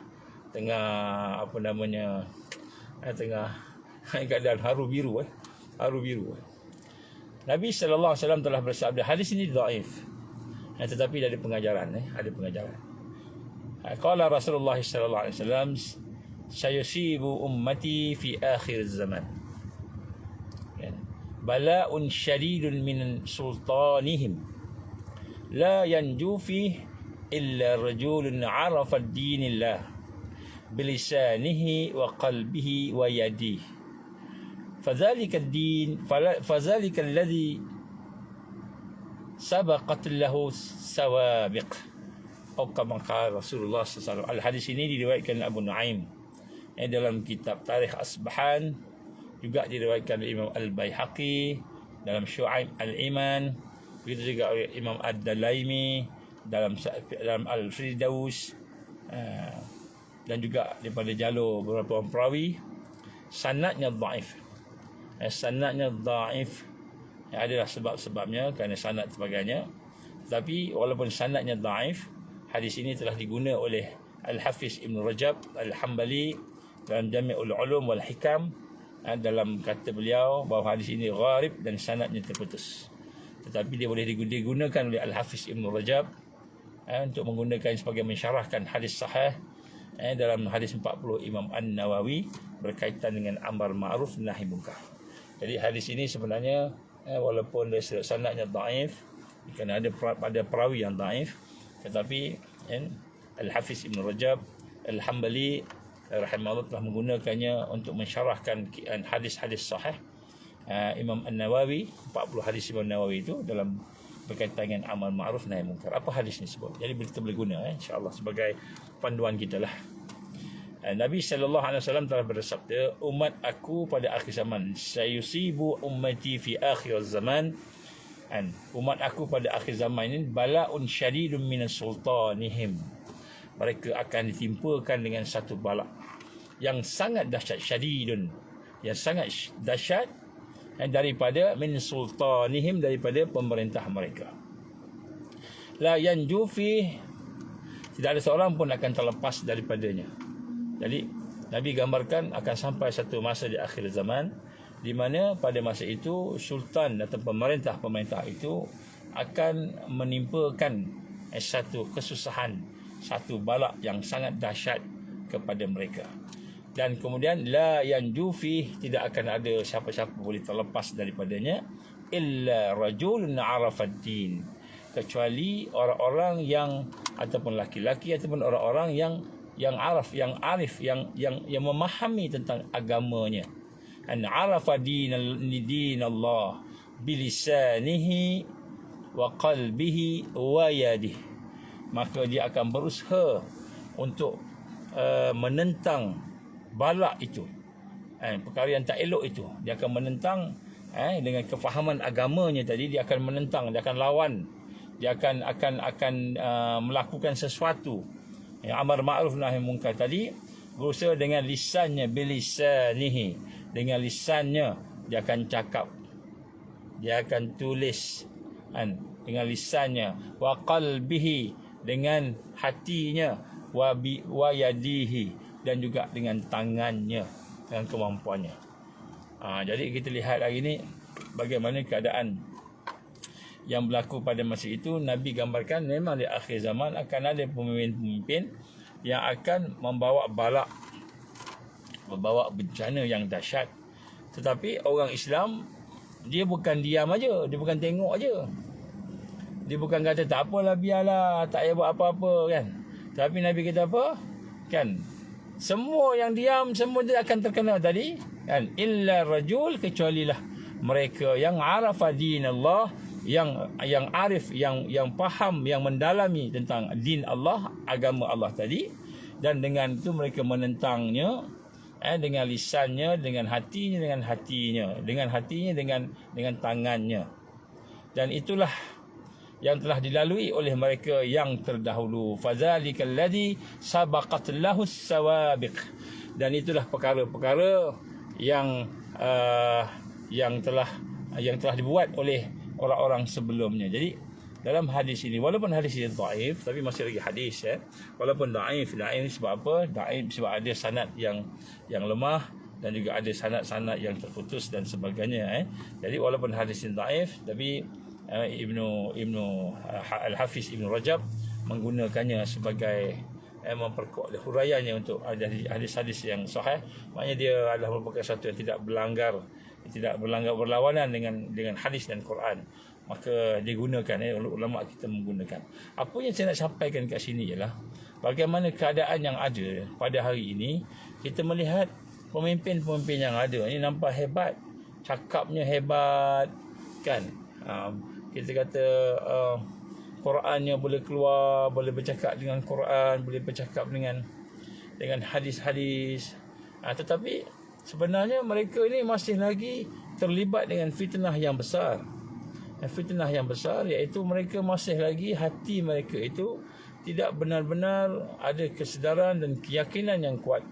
keadaan haru biru. Nabi sallallahu alaihi wasallam telah bersabda, hadis ini dhaif. Tetapi ada pengajaran, Qala Rasulullah sallallahu alaihi wasallam, sayusibu ummati fi akhir zaman bala'un syadidun min sultanihim la yanju fihi illa rajulun 'arafa ad-dinillah bilisanihi wa qalbihi wa yadihi fadzalika ad-din fadzalika alladhi sabaqat lahu sawabiq atau kama qala Rasulullah sallallahu alaihi wasallam. Al-hadis ini diriwayatkan Abu Nuaim dalam kitab Tarikh Asbahan, juga diriwayatkan oleh Imam Al-Baihaqi dalam Syu'aib Al-Iman, begitu juga oleh Imam Ad-Dalaimi dalam Al-Firdaus, dan juga daripada jalur beberapa perawi. Sanadnya dhaif. Sanadnya dhaif. Adalah sebab-sebabnya kerana sanad sebagainya. Tapi walaupun sanadnya dhaif, hadis ini telah diguna oleh Al-Hafiz Ibn Rajab Al-Hambali dalam Jami'ul Ulum wal Hikam, dalam kata beliau bahawa hadis ini gharib dan sanadnya terputus. Tetapi dia boleh digunakan oleh Al-Hafiz Ibn Rajab untuk menggunakan sebagai mensyarahkan hadis sahih dalam hadis 40 Imam An-Nawawi berkaitan dengan amar ma'ruf nahi munkar. Jadi hadis ini sebenarnya walaupun dari sanadnya dhaif, kerana ada perawi yang dhaif, tetapi Al-Hafiz Ibn Rajab Al-Hambali rahimahullah telah menggunakannya untuk mensyarahkan hadis-hadis sahih Imam An-Nawawi, 40 hadis Imam Nawawi itu dalam berkaitan dengan amal ma'ruf nahi munkar. Apa hadis ni sebut? Jadi kita boleh guna insya-Allah sebagai panduan kita lah. Nabi sallallahu alaihi wasallam telah bersabda, umat aku pada akhir zaman, sayusibu ummati fi akhir zaman, umat aku pada akhir zaman ini bala'un syadidun minas sultanihim. Mereka akan ditimpakan dengan satu bala yang sangat dahsyat, syadidun, yang sangat dahsyat, daripada min sultanihim, daripada pemerintah mereka. La yanju fi, tidak ada seorang pun akan terlepas daripadanya. Jadi Nabi gambarkan akan sampai satu masa di akhir zaman di mana pada masa itu sultan atau pemerintah itu akan menimpakan satu kesusahan, satu balak yang sangat dahsyat kepada mereka. Dan kemudian la yanju fi, tidak akan ada siapa-siapa boleh terlepas daripadanya, illa rajulun arafad din, kecuali orang-orang yang ataupun laki-laki ataupun orang-orang yang arif, yang memahami tentang agamanya. An arafa dinallah bilisanihi wa qalbihi wa yadihi, maka dia akan berusaha untuk menentang balak itu, perkara yang tak elok itu. Dia akan menentang dengan kefahaman agamanya tadi. Dia akan menentang, dia akan lawan, dia akan melakukan sesuatu yang amar ma'ruf nahi munkar tadi. Berusaha dengan lisannya, bilisanihi, dengan lisannya dia akan cakap, dia akan tulis dengan lisannya, wa qalbihi, dengan hatinya, wa yadihi, dan juga dengan tangannya, dengan kemampuannya. Jadi kita lihat hari ini bagaimana keadaan yang berlaku pada masa itu. Nabi gambarkan memang di akhir zaman akan ada pemimpin-pemimpin yang akan membawa balak, membawa bencana yang dahsyat. Tetapi orang Islam, dia bukan diam aja, dia bukan tengok aja. Dia bukan kata tak apalah, biarlah, tak payah buat apa-apa kan. Tapi Nabi kata apa? Kan, semua yang diam, semua dia akan terkena tadi kan. Illa rajul, kecualilah mereka yang arafa dinallah, yang arif, yang faham, yang mendalami tentang din Allah, agama Allah tadi, dan dengan itu mereka menentangnya dengan lisannya, dengan hatinya, dengan tangannya. Dan itulah yang telah dilalui oleh mereka yang terdahulu. Fadzalikal ladzi sabaqat lahu sawabiq. Dan itulah perkara-perkara yang telah dibuat oleh orang-orang sebelumnya. Jadi dalam hadis ini, walaupun hadis ini dhaif, tapi masih lagi hadis ya. Walaupun dhaif sebab apa? Dhaif sebab ada sanad yang lemah, dan juga ada sanad-sanad yang terputus dan sebagainya. Jadi walaupun hadis ini dhaif, tapi Ibnu Al-Hafiz Ibnu Rajab menggunakannya sebagai memperkuat huraiannya untuk hadis-hadis yang sahih. Maknanya dia adalah merupakan satu yang tidak berlanggar berlawanan dengan hadis dan Quran. Maka digunakan, ulama kita menggunakan. Apa yang saya nak sampaikan kat sini ialah bagaimana keadaan yang ada pada hari ini. Kita melihat pemimpin-pemimpin yang ada ini nampak hebat, cakapnya hebat kan. Kita kata Qurannya boleh keluar, boleh bercakap dengan Quran, boleh bercakap dengan hadis-hadis. Tetapi sebenarnya mereka ini masih lagi terlibat dengan fitnah yang besar. Fitnah yang besar iaitu mereka masih lagi, hati mereka itu tidak benar-benar ada kesedaran dan keyakinan yang kuat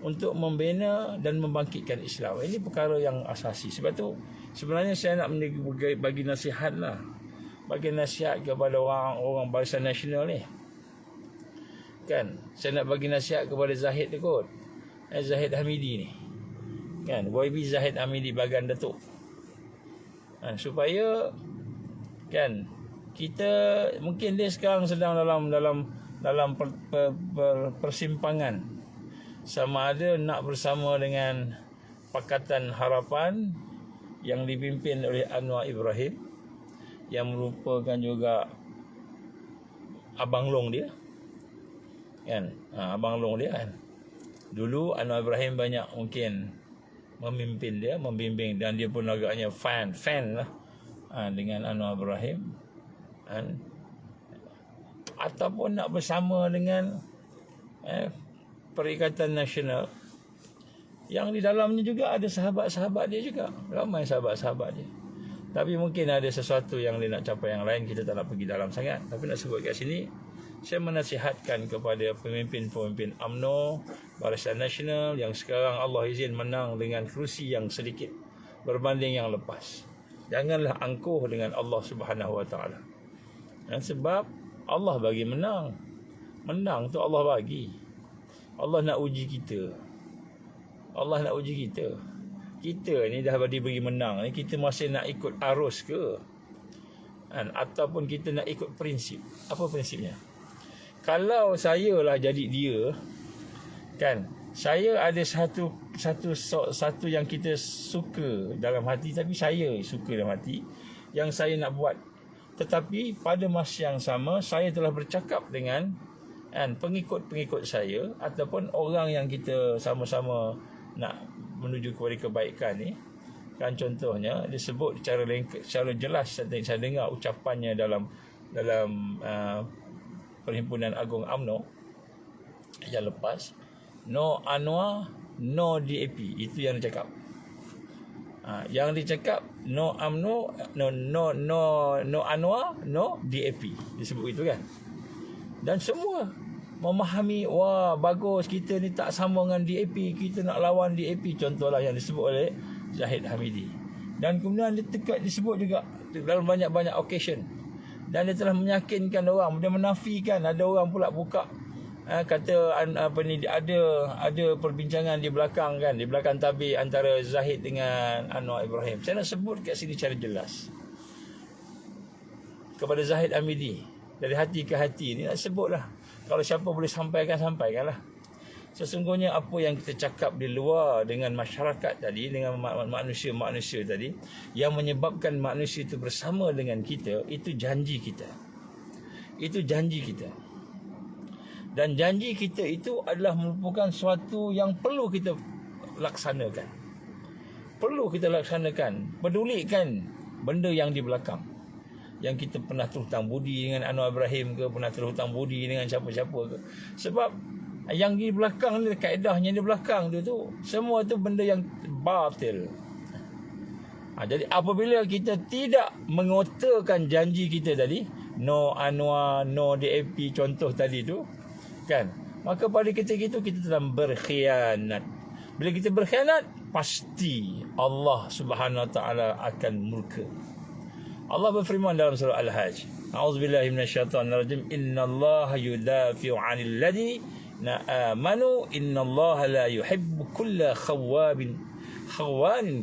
untuk membina dan membangkitkan Islam. Ini perkara yang asasi. Sebab tu sebenarnya saya nak bagi nasihat lah. Bagi nasihat kepada orang Barisan Nasional ni. Kan, saya nak bagi nasihat kepada Zahid tu kot. Zahid Hamidi ni. Kan, YB Zahid Hamidi Bagan Datuk. Supaya kan, kita mungkin dia sekarang sedang dalam persimpangan, sama ada nak bersama dengan Pakatan Harapan yang dipimpin oleh Anwar Ibrahim, yang merupakan juga abang long dia kan. Abang long dia kan. Dulu Anwar Ibrahim banyak mungkin memimpin dia, membimbing, dan dia pun agaknya fan lah dengan Anwar Ibrahim kan. Ataupun nak bersama dengan Perikatan Nasional yang di dalamnya juga ada sahabat-sahabat dia juga, ramai sahabat-sahabat dia. Tapi mungkin ada sesuatu yang dia nak capai yang lain, kita tak nak pergi dalam sangat. Tapi nak sebut kat sini, saya menasihatkan kepada pemimpin-pemimpin UMNO, Barisan Nasional yang sekarang Allah izin menang dengan kerusi yang sedikit berbanding yang lepas. Janganlah angkuh dengan Allah Subhanahu Wa Taala. Sebab Allah bagi menang. Menang tu Allah bagi. Allah nak uji kita. Kita ni dah diberi menang ni, kita masih nak ikut arus ke? Ataupun kita nak ikut prinsip? Apa prinsipnya? Kalau saya lah jadi dia, kan, saya ada satu yang kita suka dalam hati, tapi saya suka dalam hati yang saya nak buat. Tetapi pada masa yang sama, saya telah bercakap dengan pengikut-pengikut saya ataupun orang yang kita sama-sama nak menuju kepada kebaikan ni. Kan contohnya disebut secara jelas, saya dengar ucapannya dalam Perhimpunan Agung UMNO yang lepas, no Anwar, no DAP. Itu yang dia cakap. Yang dicakap no UMNO, no Anwar, no DAP. Disebut itu kan. Dan semua memahami, wah bagus, kita ni tak sama dengan DAP, kita nak lawan DAP. Contohlah yang disebut oleh Zahid Hamidi. Dan kemudian dia disebut juga dalam banyak-banyak occasion. Dan dia telah meyakinkan orang, dia menafikan. Ada orang pula buka kata apa ni, ada perbincangan di belakang kan, di belakang tabir antara Zahid dengan Anwar Ibrahim. Saya nak sebut kat sini cara jelas kepada Zahid Hamidi, dari hati ke hati ni nak sebutlah. Kalau siapa boleh sampaikanlah. Sesungguhnya apa yang kita cakap di luar dengan masyarakat tadi, dengan manusia-manusia tadi, yang menyebabkan manusia itu bersama dengan kita, itu janji kita. Dan janji kita itu adalah merupakan suatu yang perlu kita laksanakan. Pedulikan benda yang di belakang. Yang kita pernah terhutang budi dengan Anwar Ibrahim ke, pernah terhutang budi dengan siapa-siapa ke. Sebab yang di belakang ni, kaedahnya di belakang tu semua tu benda yang batil. Jadi apabila kita tidak mengotakan janji kita tadi, no Anwar, no DAP contoh tadi tu, kan, maka pada ketika itu kita telah berkhianat. Bila kita berkhianat, pasti Allah Subhanahu Wa Taala akan murka. Allah berfirman dalam surah Al-Hajj, A'udzubillahi minasyaitonirrajim, innallaha yudafi'u 'anil ladzina amanu, innallaha la yuhibbu kulla khawanin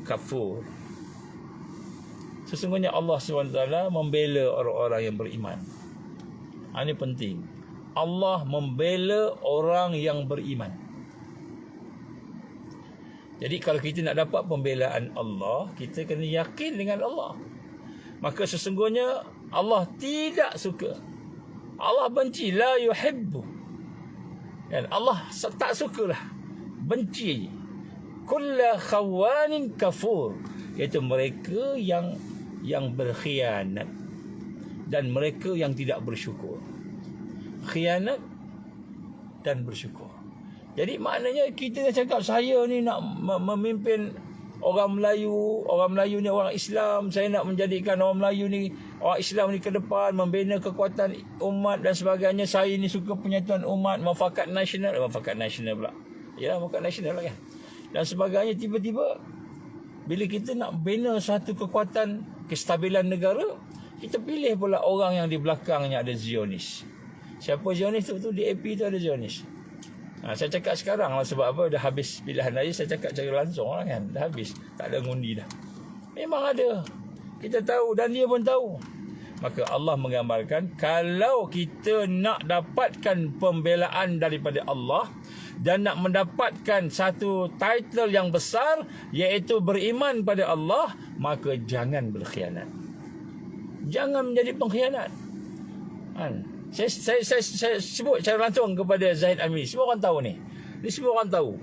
kafur. Sesungguhnya Allah SWT membela orang-orang yang beriman. Ini penting. Allah membela orang yang beriman. Jadi kalau kita nak dapat pembelaan Allah, kita kena yakin dengan Allah. Maka sesungguhnya Allah tidak suka. Allah benci, la yuhibbu. Dan Allah tak sukalah, benci kulla khawanin kafur, iaitu mereka yang berkhianat dan mereka yang tidak bersyukur. Khianat dan bersyukur. Jadi maknanya kita dah cakap, saya ni nak memimpin orang Melayu ni orang Islam, saya nak menjadikan orang Melayu ni, orang Islam ni ke depan, membina kekuatan umat dan sebagainya. Saya ni suka penyatuan umat, mufakat nasional pula. Ya, mufakat nasional lah kan. Dan sebagainya. Tiba-tiba bila kita nak bina satu kekuatan kestabilan negara, kita pilih pula orang yang di belakangnya ada Zionis. Siapa Zionis tu? DAP tu ada Zionis. Saya cakap sekarang lah, sebab apa, dah habis pilihan raya. Saya cakap cara langsung lah kan, dah habis, tak ada ngundi dah. Memang ada, kita tahu dan dia pun tahu. Maka Allah menggambarkan, kalau kita nak dapatkan pembelaan daripada Allah dan nak mendapatkan satu title yang besar, iaitu beriman pada Allah, maka jangan berkhianat. Jangan menjadi pengkhianat. Saya sebut secara langsung kepada Zahid Hamidi. Semua orang tahu ni. Semua orang tahu.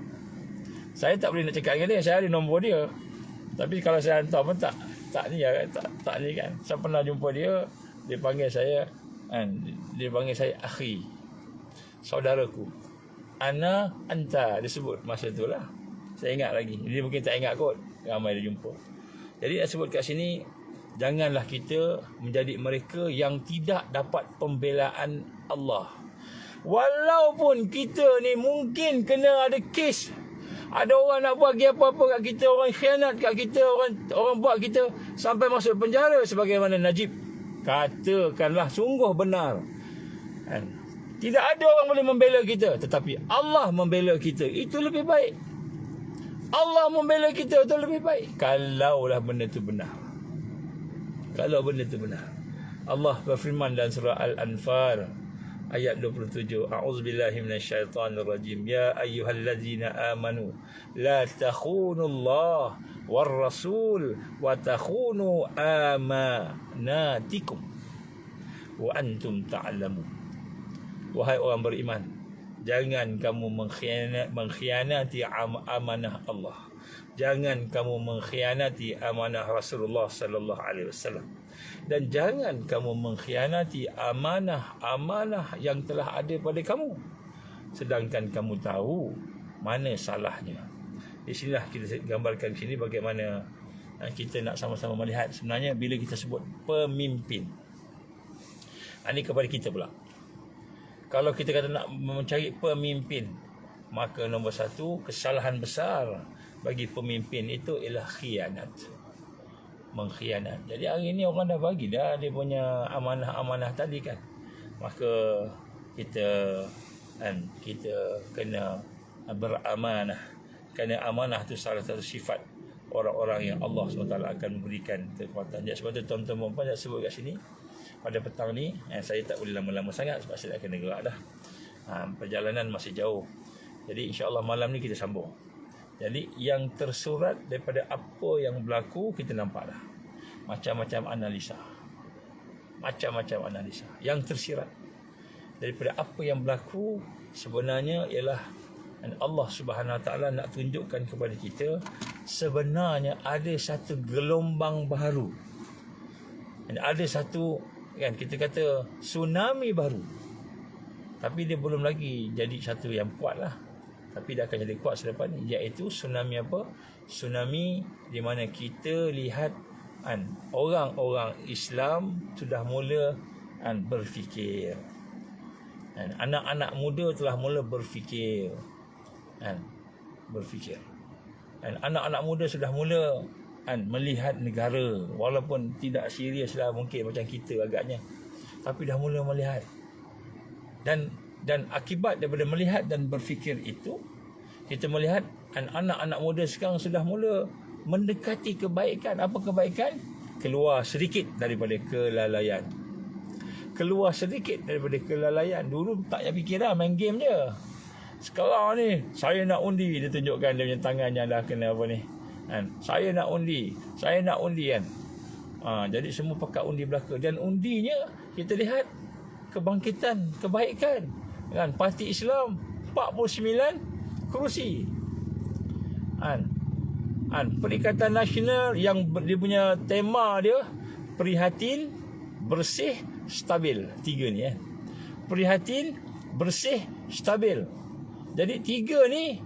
Saya tak boleh nak cakap dengan dia, saya ada nombor dia. Tapi kalau saya hantar pun tak ni kan. Saya pernah jumpa dia, dia panggil saya kan, dia panggil saya akhi, saudaraku. Ana anta, dia sebut masa tu lah. Saya ingat lagi. Dia mungkin tak ingat kot, ramai dia jumpa. Jadi nak sebut kat sini, janganlah kita menjadi mereka yang tidak dapat pembelaan Allah. Walaupun kita ni mungkin kena ada kes, ada orang nak buat apa-apa kat kita, orang khianat kat kita, orang buat kita sampai masuk penjara sebagaimana Najib. Katakanlah sungguh benar. Tidak ada orang boleh membela kita, tetapi Allah membela kita. Itu lebih baik. Allah membela kita, itu lebih baik. Kalaulah benda itu benar. Kalau benda itu benar. Allah berfirman dalam surah Al-Anfal ayat 27, A'udzubillahi minasyaitonirrajim, ya ayyuhallazina amanu la takhunullah war rasul wa takhunu amanatikum wa antum ta'lamun. Wahai orang beriman, jangan kamu mengkhianati amanah Allah. Jangan kamu mengkhianati amanah Rasulullah sallallahu alaihi wasallam. Dan jangan kamu mengkhianati amanah yang telah ada pada kamu, sedangkan kamu tahu mana salahnya. Di sinilah kita gambarkan sini bagaimana kita nak sama-sama melihat sebenarnya bila kita sebut pemimpin. Ini kepada kita pula. Kalau kita kata nak mencari pemimpin, maka nombor satu, kesalahan besar bagi pemimpin itu ialah khianat. Mengkhianat. Jadi hari ini orang dah bagi dah dia punya amanah-amanah tadi kan. Maka kita kan kita kena beramanah, kerana amanah itu salah satu sifat orang-orang yang Allah SWT akan memberikan kekuatan. Jadi sebab itu tuan-tuan puan saya sebut kat sini pada petang ni, saya tak boleh lama-lama sangat sebab saya akan gerak dah. Perjalanan masih jauh. Jadi insya-Allah malam ni kita sambung. Jadi yang tersurat daripada apa yang berlaku kita nampak dah. Macam-macam analisa. Macam-macam analisa yang tersirat daripada apa yang berlaku sebenarnya ialah Allah Subhanahu Wa Taala nak tunjukkan kepada kita sebenarnya ada satu gelombang baru. Dan ada satu, kan kita kata tsunami baru. Tapi dia belum lagi jadi satu yang kuat lah. Tapi dia akan jadi kuat selepas ni. Iaitu tsunami apa? Tsunami di mana kita lihat orang-orang Islam sudah mula berfikir. Anak-anak muda telah mula berfikir. Anak-anak muda sudah mula melihat negara. Walaupun tidak serius lah mungkin macam kita agaknya. Tapi dah mula melihat. Dan akibat daripada melihat dan berfikir itu, kita melihat anak-anak muda sekarang sudah mula mendekati kebaikan. Apa kebaikan? Keluar sedikit daripada kelalaian. Keluar sedikit daripada kelalaian. Dulu tak payah fikir dah, main game je. Sekarang ni saya nak undi, dia tunjukkan dia punya tangan yang dah kena apa ni. Saya nak undi kan. Jadi semua pakai undi belaka. Dan undinya kita lihat kebangkitan, kebaikan. Kan Parti Islam 49 kerusi. Perikatan Nasional yang dia punya tema dia prihatin, bersih, stabil. 3 ni prihatin, bersih, stabil. Jadi 3 ni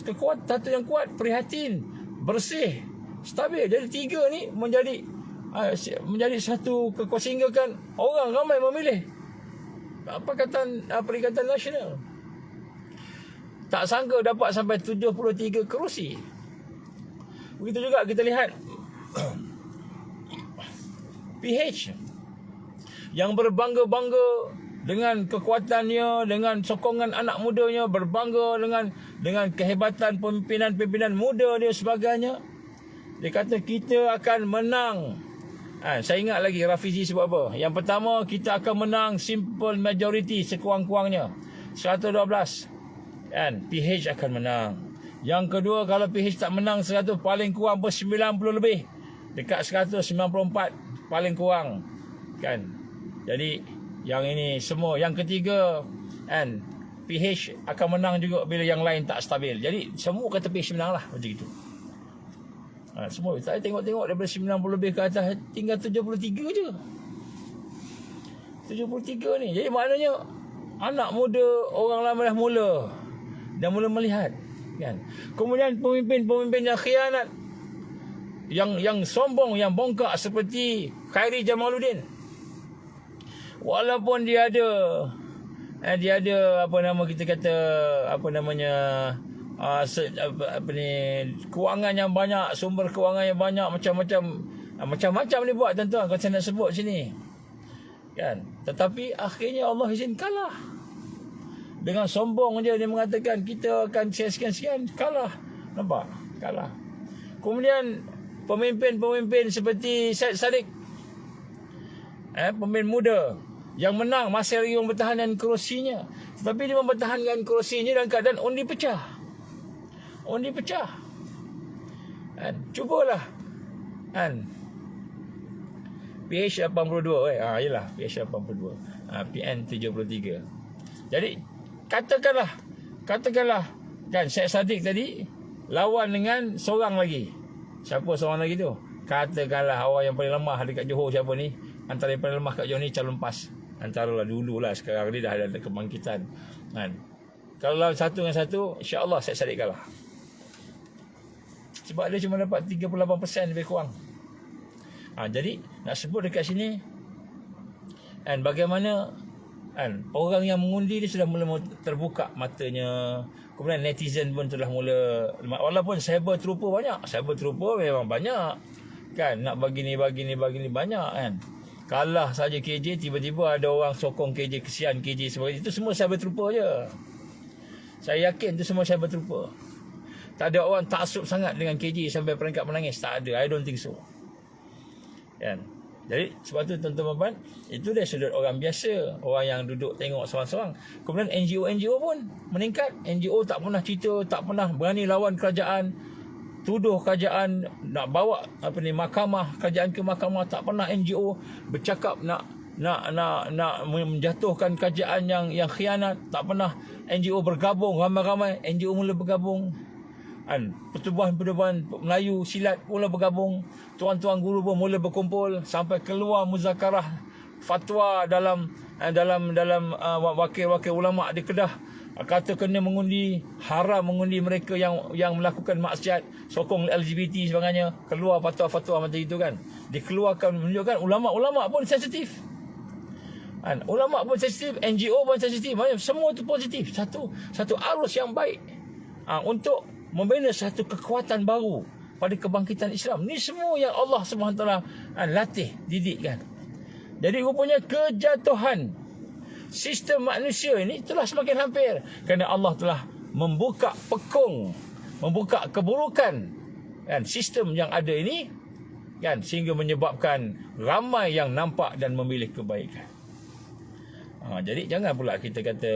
kekuatan satu yang kuat, prihatin, bersih, stabil. Jadi 3 ni menjadi satu kekuatan sehingga kan orang ramai memilih Perikatan Nasional. Tak sangka dapat sampai 73 kerusi. Begitu juga kita lihat PH yang berbangga-bangga dengan kekuatannya, dengan sokongan anak mudanya, berbangga dengan kehebatan pimpinan muda dia sebagainya. Dia kata kita akan menang. Saya ingat lagi Rafizi sebut apa. Yang pertama, kita akan menang simple majority sekurang-kurangnya 112. PH akan menang. Yang kedua, kalau PH tak menang 100, paling kurang 90 lebih. Dekat 194 paling kurang. Kan. Jadi yang ini semua. Yang ketiga, PH akan menang juga bila yang lain tak stabil. Jadi semua kata PH menang lah macam itu. Semua saya tengok daripada 90 lebih ke atas tinggal 73 je. 73 ni. Jadi maknanya anak muda, orang lama dah mula melihat, kan. Kemudian pemimpin yang khianat, yang sombong, yang bongkak seperti Khairi Jamaluddin. Walaupun dia ada apa nama kita kata kewangan yang banyak, sumber kewangan yang banyak, macam-macam dia buat tuan-tuan, kalau saya nak sebut sini, kan. Tetapi akhirnya Allah izin kalah. Dengan sombong je dia mengatakan kita akan sekian-sekian, kalah. Nampak? Kalah. Kemudian pemimpin seperti Syed Saddiq, pemimpin muda yang menang masih lagi mempertahankan kerusinya. Tetapi dia mempertahankan kerusinya dalam keadaan undi pecah. Cubalah. PH 82. Yalah, PH 82. PN 73. Jadi katakanlah kan Syed Saddiq tadi lawan dengan seorang lagi. Siapa seorang lagi tu? Katakanlah orang yang paling lemah dekat Johor siapa ni? Antara yang paling lemah kat Johor ni calon PAS. Antaralah dululah, sekarang ni dah ada kebangkitan. Kan. Kalau lawan satu dengan satu, insya-Allah Syed Saddiq kalah. Sebab dia cuma dapat 38% lebih kurang. Jadi nak sebut dekat sini bagaimana orang yang mengundi dia sudah mula terbuka matanya. Kemudian netizen pun telah mula, walaupun cyber trooper memang banyak, kan, nak bagi ni banyak, kan. Kalah saja KJ, tiba-tiba ada orang sokong KJ, kesian KJ sebagainya. Itu semua cyber trooper je. Saya yakin itu semua cyber trooper. Tak ada orang taksub sangat dengan KJ sampai peringkat menangis. Tak ada. I don't think so. Kan? Jadi sebab tu tuan-tuan puan, itu dari sudut orang biasa, orang yang duduk tengok seorang-seorang. Kemudian NGO pun meningkat. NGO tak pernah cerita, tak pernah berani lawan kerajaan, tuduh kerajaan, nak bawa mahkamah, kerajaan ke mahkamah. Tak pernah NGO bercakap nak menjatuhkan kerajaan yang khianat. Tak pernah NGO bergabung, ramai-ramai NGO mula bergabung. Pertubuhan-pertubuhan Melayu silat mula bergabung, tuan-tuan guru pun mula berkumpul sampai keluar muzakarah fatwa dalam wakil-wakil ulama di Kedah, kata kena mengundi, haram mengundi mereka yang melakukan maksiat, sokong LGBT sebagainya. Keluar fatwa-fatwa macam itu kan, dikeluarkan, menunjukkan ulama-ulama pun sensitif. Ulama pun sensitif, NGO pun sensitif, semua itu positif. Satu arus yang baik untuk membina satu kekuatan baru pada kebangkitan Islam. Ni semua yang Allah SWT latih, didikkan. Jadi rupanya kejatuhan sistem manusia ini telah semakin hampir, kerana Allah telah membuka pekung, membuka keburukan kan sistem yang ada ini kan, sehingga menyebabkan ramai yang nampak dan memilih kebaikan. Jadi jangan pula kita kata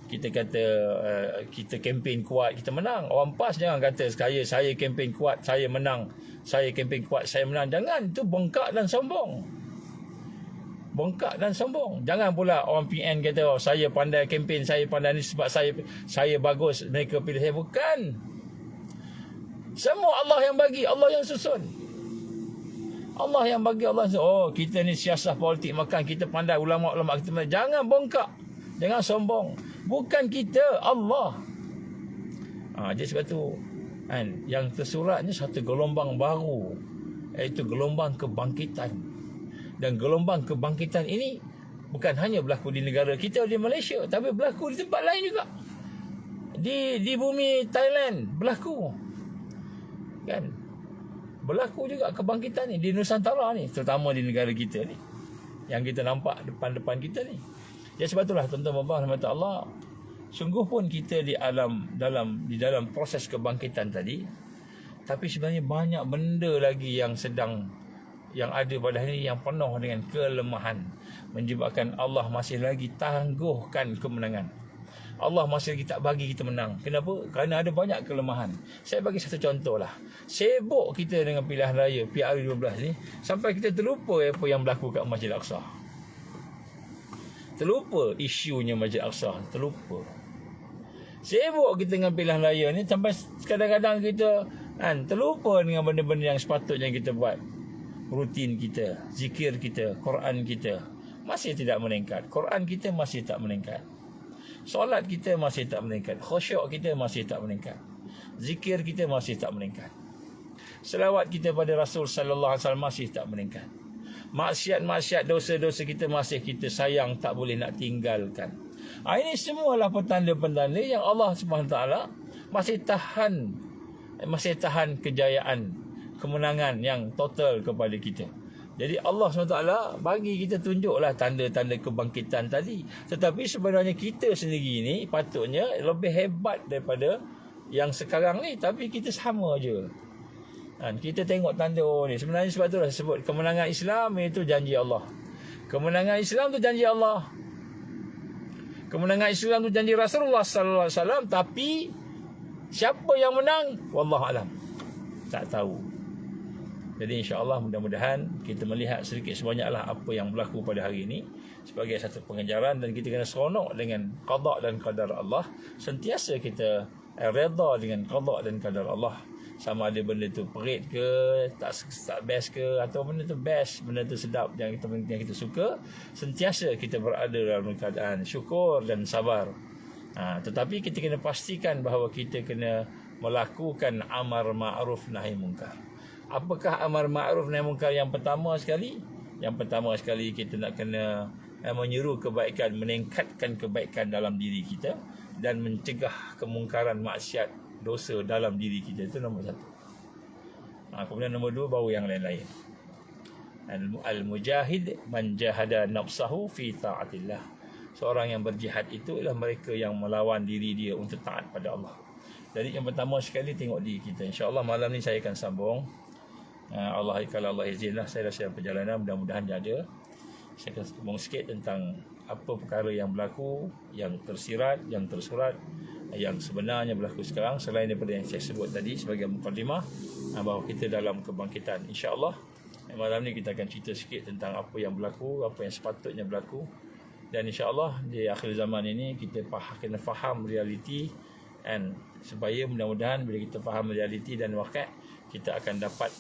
kita kempen kuat, kita menang. Orang PAS jangan kata saya kempen kuat, saya menang. Saya kempen kuat, saya menang. Jangan, itu bengkak dan sombong. Bengkak dan sombong. Jangan pula orang PN kata saya pandai kempen, saya pandai ni sebab saya bagus, mereka pilih saya. Bukan. Semua Allah yang bagi, Allah yang susun. Allah yang bagi, Allah yang susun. Kita ni siasah politik makan, kita pandai, ulama-ulama kita pandai. Jangan bengkak. Jangan sombong. Bukan kita, Allah. Jadi sebab tu yang tersuratnya satu gelombang baru, iaitu gelombang kebangkitan. Dan gelombang kebangkitan ini bukan hanya berlaku di negara kita, di Malaysia, tapi berlaku di tempat lain juga. Di bumi Thailand berlaku. Kan? Berlaku juga kebangkitan ni di Nusantara ni, terutama di negara kita ni, yang kita nampak depan-depan kita ni. Ya, sebab itulah tuan-tuan dan puan Allah, sungguh pun kita di dalam proses kebangkitan tadi, tapi sebenarnya banyak benda lagi yang ada pada hari ini yang penuh dengan kelemahan, menyebabkan Allah masih lagi tangguhkan kemenangan. Allah masih lagi tak bagi kita menang. Kenapa? Kerana ada banyak kelemahan. Saya bagi satu contoh lah. Sibuk kita dengan pilihan raya PRU 12 ni, sampai kita terlupa apa yang berlaku kat Masjid Al-Aqsa. Terlupa isunya Masjid Al-Aqsa. Terlupa. Sibuk kita dengan pilihan raya ni, sampai kadang-kadang kita terlupa dengan benda-benda yang sepatutnya kita buat. Rutin kita, zikir kita, Quran kita masih tidak meningkat. Quran kita masih tak meningkat. Solat kita masih tak meningkat. Khusyuk kita masih tak meningkat. Zikir kita masih tak meningkat. Selawat kita pada Rasul sallallahu alaihi wasallam masih tak meningkat. Maksiat-maksiat, dosa-dosa kita masih kita sayang, tak boleh nak tinggalkan. Ini semualah petanda-petanda yang Allah SWT masih tahan kejayaan, kemenangan yang total kepada kita. Jadi Allah SWT bagi kita tunjuklah tanda-tanda kebangkitan tadi. Tetapi sebenarnya kita sendiri ni patutnya lebih hebat daripada yang sekarang ni. Tapi kita sama je. Kita tengok tanda ni. Sebenarnya sebab itulah sebut kemenangan Islam itu janji Allah. Kemenangan Islam tu janji Allah. Kemenangan Islam tu janji Rasulullah sallallahu alaihi wasallam. Tapi siapa yang menang? Wallahualam. Tak tahu. Jadi insya-Allah mudah-mudahan kita melihat sedikit sebanyaklah apa yang berlaku pada hari ini sebagai satu pengajaran, dan kita kena seronok dengan qada dan qadar Allah. Sentiasa kita redha dengan qada dan qadar Allah. Sama ada benda tu perit ke, tak best ke, atau benda tu best, benda tu sedap yang kita suka, sentiasa kita berada dalam keadaan syukur dan sabar. Tetapi kita kena pastikan bahawa kita kena melakukan amar ma'ruf nahi munkar. Apakah amar ma'ruf nahi munkar? Yang pertama sekali kita nak kena menyeru kebaikan, meningkatkan kebaikan dalam diri kita dan mencegah kemungkaran, maksiat, dosa dalam diri kita. Itu nombor satu. Kemudian nombor dua, baru yang lain-lain. Al-mujahid man jahada nafsahu fi ta'atillah. Seorang yang berjihad itu ialah mereka yang melawan diri dia untuk taat pada Allah. Jadi yang pertama sekali tengok diri kita. InsyaAllah malam ni saya akan sambung. Allah, kalau Allah izinlah, saya rasa perjalanan mudah-mudahan dia ada. Saya akan sambung sikit tentang apa perkara yang berlaku, yang tersirat, yang tersurat, yang sebenarnya berlaku sekarang, selain daripada yang saya sebut tadi sebagai mukadimah, bahawa kita dalam kebangkitan. InsyaAllah malam ni kita akan cerita sikit tentang apa yang berlaku, apa yang sepatutnya berlaku. Dan insyaAllah di akhir zaman ini kita kena faham realiti, dan supaya mudah-mudahan bila kita faham realiti dan wakil, kita akan dapat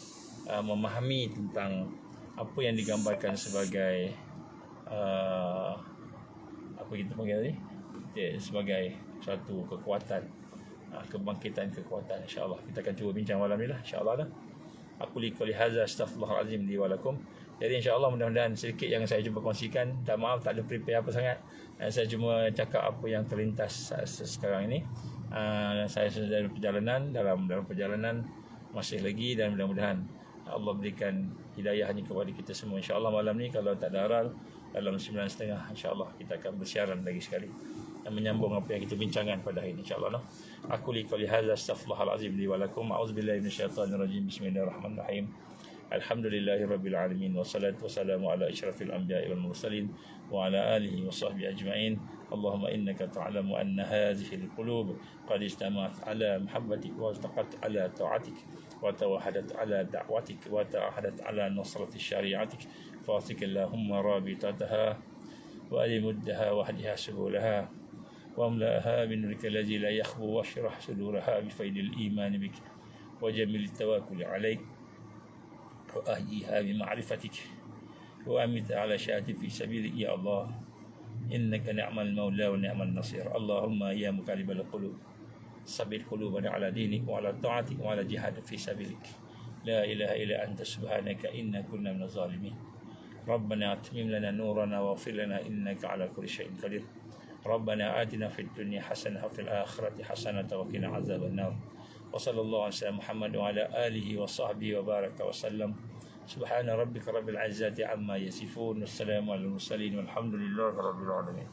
memahami tentang apa yang digambarkan sebagai apa kita panggil ni, sebagai satu kekuatan, kebangkitan kekuatan. InsyaAllah kita akan cuba bincang malam ni lah, insyaAllah dah. Aku liqali hadza astaghfirullahalazim li wa lakum. Jadi insyaAllah mudah-mudahan sedikit yang saya cuba kongsikan. Tak maaf tak ada prepare apa sangat, saya cuma cakap apa yang terlintas sekarang ini. Saya sedang dalam perjalanan masih lagi, dan mudah-mudahan Allah berikan hidayahnya kepada kita semua. InsyaAllah malam ni kalau tak ada aral, dalam 9.30 insyaAllah kita akan bersiaran lagi sekali dan menyambung apa yang kita bincangkan pada hari ini, insyaAllah. Aku liqali hadza astaghfirullahalazim li wa lakum. A'udzubillahi minasyaitonirrajim. Bismillahirrahmanirrahim. Alhamdulillahirabbil alamin, wassalatu wassalamu ala asyrafil anbiya'i wal mursalin wa ala alihi wa sahbihi ajma'in. Allahumma innaka ta'lamu anna hadhihi al-qulub qad istama'at ala muhabbatik wa iltaqat ala ta'atik wa tawahadat ala da'watik wa ta'ahadat ala nusrati syari'atik. فاعطك اللهم رابطتها وألمدها وحدها سبلها واملأها بنورك الذي لا يخبو واشرح صدورها بفيض الإيمان بك وجميل التوكل عليك وأهيها بمعرفتك وأمت على شهادة في سبيلك يا الله إنك نعم المولى ونعم النصير. اللهم يا مقلب القلوب ثبت قلوبنا على دينك وعلى طاعتك وعلى جهاد في سبيلك. لا إله إلا أنت سبحانك إنا كنا من الظالمين. ربنا أتمم لنا نورنا واغفر لنا إنك على كل شيء قدير. ربنا آتنا في الدنيا حسنة وفي الآخرة حسنة وقنا عذاب النار. وصلى الله على سيدنا محمد وعلى آله وصحبه وبارك وسلم. سبحان ربك رب العزة عما يصفون والسلام على المرسلين والحمد لله رب العالمين.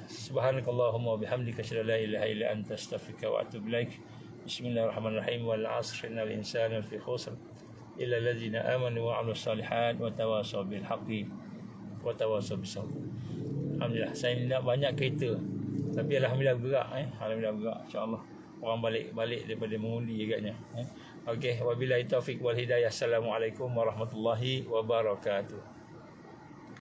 سبحانك اللهم وبحمدك أشهد أن لا إله إلا أنت أستغفرك وأتوب إليك. بسم الله الرحمن الرحيم. والعصر إن الإنسان في خسر إلا الذين آمنوا وعملوا الصالحات وتواصوا بالحق وتواصوا بالصبر. Alhamdulillah, saya nak banyak kereta, tapi alhamdulillah bergerak, alhamdulillah bergerak, insya-Allah. Orang balik daripada mengundi agaknya. Okey, wabillahi taufik wal hidayah. Assalamualaikum warahmatullahi wabarakatuh.